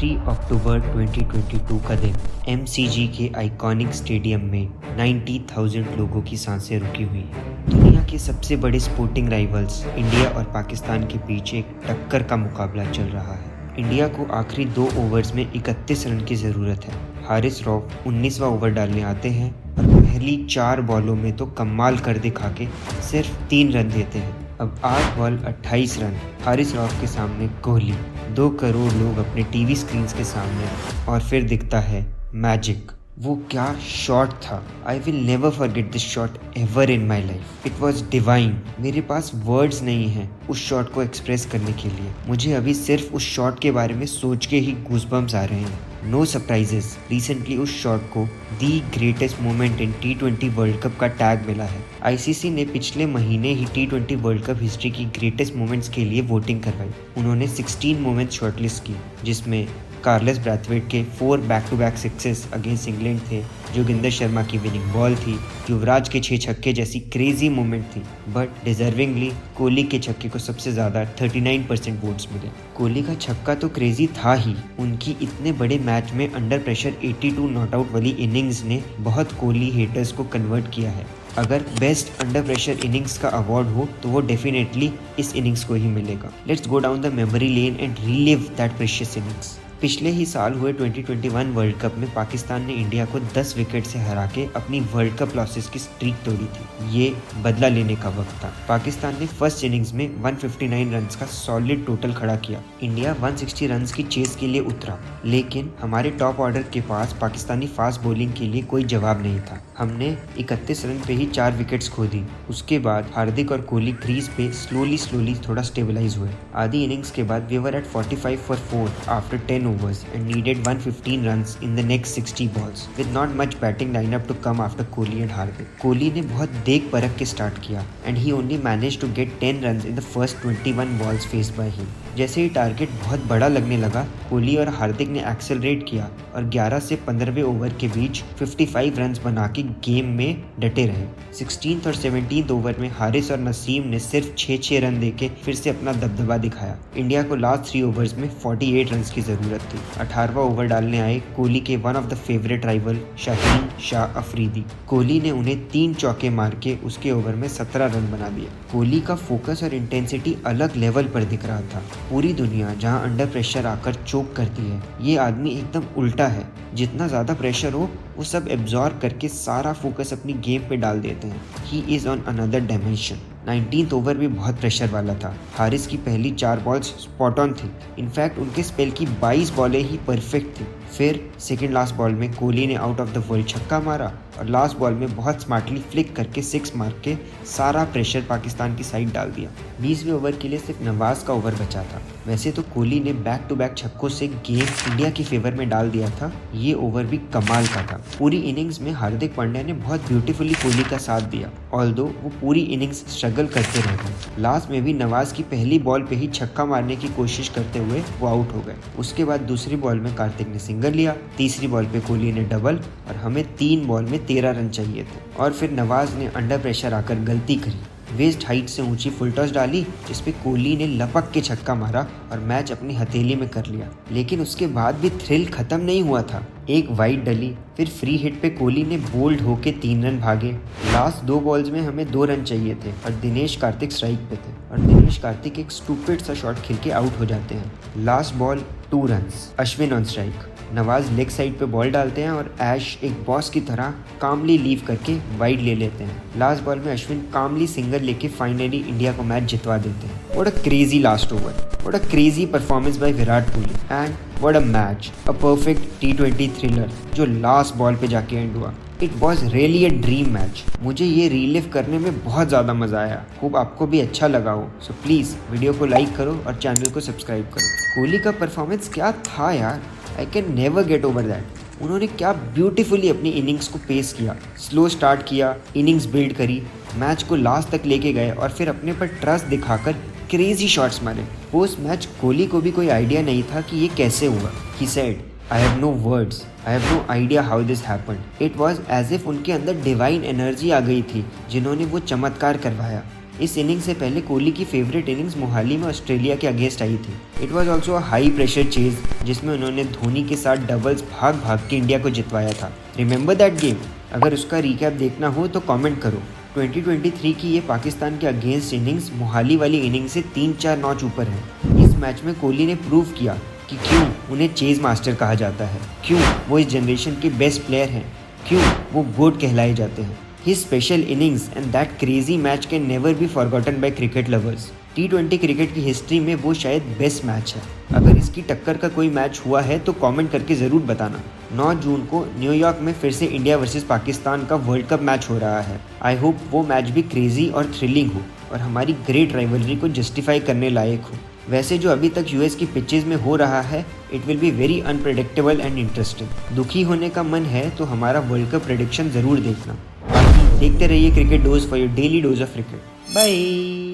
3 अक्टूबर 2022 का दिन एमसीजी के आइकॉनिक स्टेडियम में 90,000 लोगों की सांसें रुकी हुई हैं। दुनिया के सबसे बड़े स्पोर्टिंग राइवल्स इंडिया और पाकिस्तान के बीच एक टक्कर का मुकाबला चल रहा है। इंडिया को आखिरी 2 ओवर्स में 31 रन की ज़रूरत है। हारिस रऊफ 19वां ओवर डालने आते हैं और पहली 4 बॉलों में तो कमाल कर दिखा के सिर्फ 3 रन देते हैं। अब 8 बॉल 28 रन। हारिस रऊफ के सामने कोहली, 2 करोड़ लोग अपने टीवी स्क्रीन के सामने, और फिर दिखता है मैजिक। वो क्या शॉट था। I will never forget this shot ever in my life. It was divine. मेरे पास वर्ड्स नहीं हैं उस शॉट को एक्सप्रेस करने के लिए। मुझे अभी सिर्फ उस शॉट के बारे में सोच के ही गूज़बम्स आ रहे हैं। नो सरप्राइजेस, रिसेंटली उस शॉट को the greatest moment in T20 world cup का टैग मिला है। आईसीसी ने पिछले महीने ही T20 वर्ल्ड कप हिस्ट्री की ग्रेटेस्ट मोमेंट्स के लिए वोटिंग करवाई। उन्होंने 16 मोमेंट्स शॉर्टलिस्ट की, जिसमें कार्लेस ब्रैथवेट के 4 back to back sixes against England थे, जोगिंदर शर्मा की विनिंग बॉल थी, युवराज के 6 छक्के जैसी क्रेजी मोमेंट थी। बट डिजर्विंगली कोहली के छक्के को सबसे ज़्यादा 39% वोट्स मिले। कोहली का छक्का तो क्रेजी था ही, उनकी इतने बड़े मैच में अंडर प्रेशर 82 नॉट आउट वाली इनिंग्स ने बहुत कोहली हेटर्स को कन्वर्ट किया है। अगर बेस्ट अंडर प्रेशर इनिंग्स का अवार्ड हो तो वो डेफिनेटली इस इनिंग्स को ही मिलेगा। Let's go down the memory lane and relive that precious innings. पिछले ही साल हुए 2021 वर्ल्ड कप में पाकिस्तान ने इंडिया को 10 विकेट से हरा के अपनी वर्ल्ड कप लॉसेस की स्ट्रीक तोड़ी थी। ये बदला लेने का वक्त था। पाकिस्तान ने फर्स्ट इनिंग्स में 159 रन्स का सॉलिड टोटल खड़ा किया। इंडिया 160 रन्स की चेस के लिए उतरा, लेकिन हमारे टॉप ऑर्डर के पास पाकिस्तानी फास्ट बॉलिंग के लिए कोई जवाब नहीं था। हमने 31 रन पे ही 4 विकेट्स खो दी। उसके बाद हार्दिक और कोहली क्रीज पे स्लोली थोड़ा स्टेबलाइज हुए। आधी इनिंग्स के बाद we were at 45 for 4 after 10 overs and needed 115 runs in the next 60 balls with not much batting lineup to come after Kohli and Hardik. Kohli ने बहुत देख परख के स्टार्ट किया and he only managed to get 10 runs in the first 21 balls faced by him. जैसे ही target बहुत बड़ा लगने लगा, कोहली और हार्दिक ने एक्सेलरेट किया और 11 से 15वें ओवर के बीच 55 रन्स बना के गेम में डटे रहे। 16th और 17th ओवर में हारिस और नसीम ने सिर्फ 6 रन देके फिर से अपना दबदबा दिखाया। इंडिया को लास्ट 3 ओवर्स में 48 रन की जरूरत थी। 18वां ओवर डालने आए कोहली के one of the favourite rival Shaheen Shah Afridi. Kohli ने उन्हें 3 चौके मार के उसके ओवर में 17 रन बना दिए। कोहली का फोकस और इंटेंसिटी अलग लेवल पर दिख रहा था। पूरी दुनिया जहां अंडर प्रेशर आकर चोक करती है, ये आदमी एकदम उल्टा है। जितना ज़्यादा प्रेशर हो वो सब एब्जॉर्ब करके सारा फोकस अपनी गेम पे डाल देते हैं। He is on another dimension. 19th over भी बहुत प्रेशर वाला था। हारिस की पहली 4 बॉल्स स्पॉट ऑन थी। इनफैक्ट उनके स्पेल की 22 बॉलें ही परफेक्ट थी। फिर सेकेंड लास्ट बॉल में कोहली ने आउट ऑफ द वर्ल्ड छक्का मारा और लास्ट बॉल में बहुत स्मार्टली फ्लिक करके 6 मार के सारा प्रेशर पाकिस्तान की साइड डाल दिया। 20वें ओवर के लिए सिर्फ नवाज का ओवर बचा था। वैसे तो कोहली ने बैक टू बैक छक्कों से गेम इंडिया की फेवर में डाल दिया था। ये ओवर भी कमाल का था। पूरी इनिंग्स में हार्दिक पांड्या ने बहुत ब्यूटीफुली कोहली का साथ दिया, ऑल्दो वो पूरी इनिंग्स स्ट्रगल करते रह गए। लास्ट में भी नवाज की पहली बॉल पे ही छक्का मारने की कोशिश करते हुए वो आउट हो गए। उसके बाद दूसरी बॉल में कार्तिक ने सिंगल लिया, तीसरी बॉल पे कोहली ने डबल और हमें 3 बॉल में 13 रन चाहिए थे। और फिर नवाज ने अंडर प्रेशर आकर गलती करी, वेस्ट हाइट से ऊंची फुल टॉस डाली, जिसपे कोहली ने लपक के छक्का मारा और मैच अपनी हथेली में कर लिया। लेकिन उसके बाद भी थ्रिल खत्म नहीं हुआ था। एक वाइड डली, फिर फ्री हिट पे कोहली ने बोल्ड होके 3 रन भागे। लास्ट 2 बॉल्स में हमें 2 रन चाहिए थे और दिनेश कार्तिक स्ट्राइक पे थे और दिनेश कार्तिक एक स्टूपिड सा शॉट खेल के आउट हो जाते हैं। Last ball 2 runs, Ashwin on strike. Nawaz leg side पे बॉल डालते हैं और ऐश एक बॉस की तरह कामली लीव करके वाइड ले लेते हैं। लास्ट बॉल में अश्विन कामली सिंगल लेके फाइनली इंडिया को मैच जितवा देते हैं। What a crazy last over, what a crazy performance by Virat Kohli and what a match, a perfect T20 thriller जो लास्ट बॉल पे जाके एंड हुआ। It was really a dream match. मुझे ये रिलीव करने में बहुत ज़्यादा मज़ा आया। होप आपको भी अच्छा लगा हो। सो प्लीज़ वीडियो को लाइक करो और चैनल को सब्सक्राइब करो। कोहली का परफॉर्मेंस क्या था यार, I can never get over that. उन्होंने क्या ब्यूटीफुली अपनी इनिंग्स को पेस किया, स्लो स्टार्ट किया, इनिंग्स बिल्ड करी, मैच को लास्ट तक लेके गए और फिर अपने पर ट्रस्ट दिखाकर क्रेजी शॉट्स मारे। पोस्ट मैच कोहली को भी कोई आइडिया नहीं था कि ये कैसे हुआ। He said, I have no words. I have no idea how this happened. It was as if उनके अंदर डिवाइन एनर्जी आ गई थी जिन्होंने वो चमत्कार करवाया। इस इनिंग से पहले कोहली की फेवरेट इनिंग्स मोहाली में ऑस्ट्रेलिया के अगेंस्ट आई थी। It was also a high pressure chase जिसमें उन्होंने धोनी के साथ डबल्स भाग भाग के इंडिया को जितवाया था। Remember that game? अगर उसका रिकैप देखना हो तो कमेंट करो। 2023 की ये पाकिस्तान के अगेंस्ट इनिंग्स मोहाली वाली इनिंग से 3-4 नॉच ऊपर है। इस मैच में कोहली ने प्रूव किया कि क्यों उन्हें चेज मास्टर कहा जाता है, क्यों वो इस जनरेशन के बेस्ट प्लेयर हैं, क्यों वो गोट कहलाए जाते हैं। His special innings and that crazy match can never be forgotten by cricket lovers. T20 cricket की हिस्ट्री में वो शायद बेस्ट मैच है। अगर इसकी टक्कर का कोई मैच हुआ है तो कमेंट करके ज़रूर बताना। 9 जून को न्यूयॉर्क में फिर से इंडिया वर्सेस पाकिस्तान का वर्ल्ड कप मैच हो रहा है। आई होप वो मैच भी क्रेजी और थ्रिलिंग हो और हमारी ग्रेट राइवलरी को जस्टिफाई करने लायक हो। वैसे जो अभी तक यूएस की पिचेस में हो रहा है, it will be very unpredictable and interesting. दुखी होने का मन है तो हमारा वर्ल्ड कप प्रेडिक्शन ज़रूर देखना। देखते रहिए cricket dose for your daily dose of cricket. Bye.